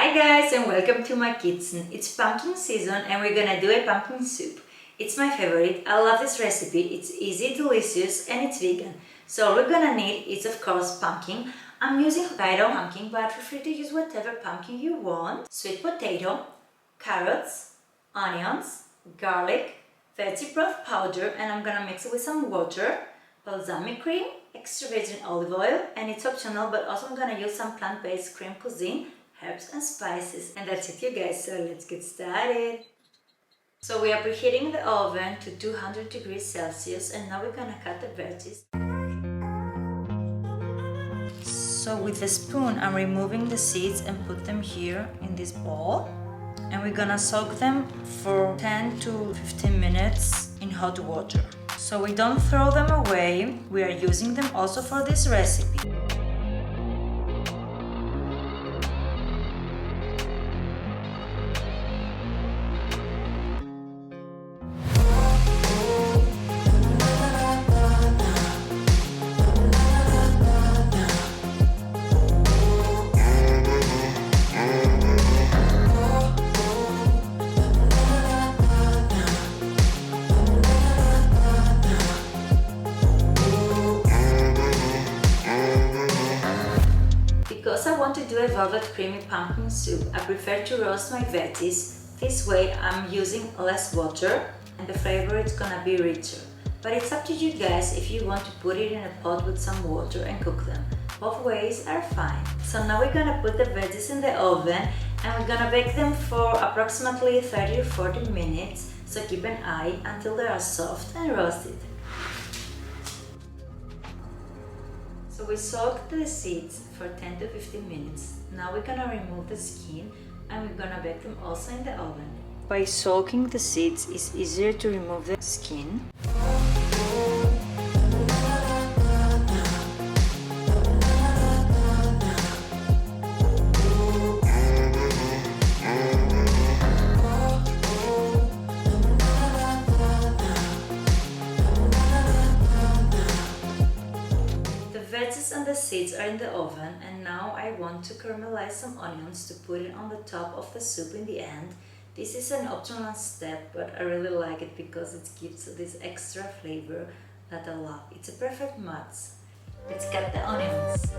Hi guys and welcome to my kitchen. It's pumpkin season and we're gonna do a pumpkin soup. It's my favorite. I love this recipe. It's easy, delicious and it's vegan. So all we're gonna need is of course pumpkin. I'm using Hokkaido pumpkin, but feel free to use whatever pumpkin you want. Sweet potato, carrots, onions, garlic, veggie broth powder, and I'm gonna mix it with some water, balsamic cream, extra virgin olive oil, and it's optional, but also I'm gonna use some plant-based creme cuisine, herbs and spices. And that's it you guys, so let's get started. So we are preheating the oven to 200 degrees Celsius and now we're gonna cut the veggies. So with a spoon I'm removing the seeds and put them here in this bowl. And we're gonna soak them for 10 to 15 minutes in hot water. So we don't throw them away, we are using them also for this recipe. Because I want to do a velvet creamy pumpkin soup, I prefer to roast my veggies. This way I'm using less water and the flavor is gonna be richer. But it's up to you guys if you want to put it in a pot with some water and cook them. Both ways are fine. So now we're gonna put the veggies in the oven and we're gonna bake them for approximately 30 to 40 minutes. So keep an eye until they are soft and roasted. So we soaked the seeds for 10 to 15 minutes. Now we're gonna remove the skin and we're gonna bake them also in the oven. By soaking the seeds, it's easier to remove the skin. And the seeds are in the oven, and now I want to caramelize some onions to put it on the top of the soup in the end. This is an optional step, but I really like it because it gives this extra flavor that I love. It's a perfect match. Let's cut the onions.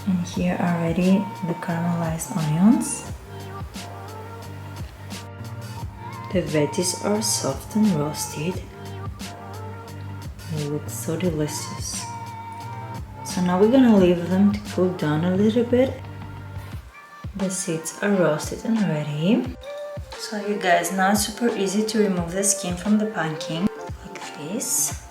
And here are ready the caramelized onions. The veggies are soft and roasted. They look so delicious. So now we're gonna leave them to cool down a little bit. The seeds are roasted and ready. So you guys, now it's super easy to remove the skin from the pumpkin, like this.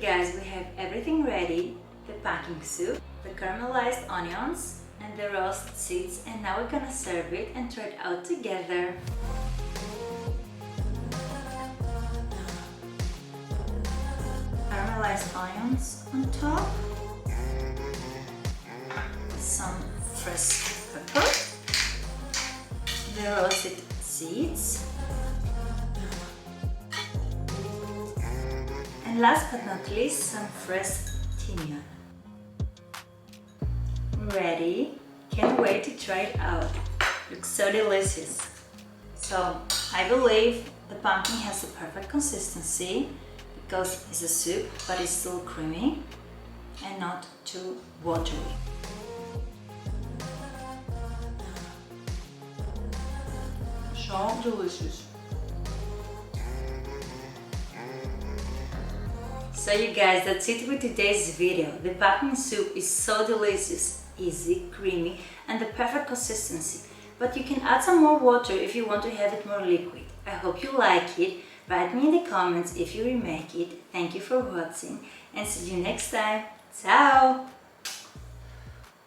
Guys, we have everything ready: the pumpkin soup, the caramelized onions and the roasted seeds, and now we're gonna serve it and try it out together. sliced onions on top, some fresh pepper, the roasted seeds, and last but not least, some fresh thymian. Ready? Can't wait to try it out. Looks so delicious. So I believe the pumpkin has the perfect consistency because it's a soup, but it's still creamy and not too watery. So delicious. So you guys, that's it with today's video. The pumpkin soup is so delicious, easy, creamy, and the perfect consistency. But you can add some more water if you want to have it more liquid. I hope you like it. Write me in the comments if you remake it. Thank you for watching and see you next time. Ciao!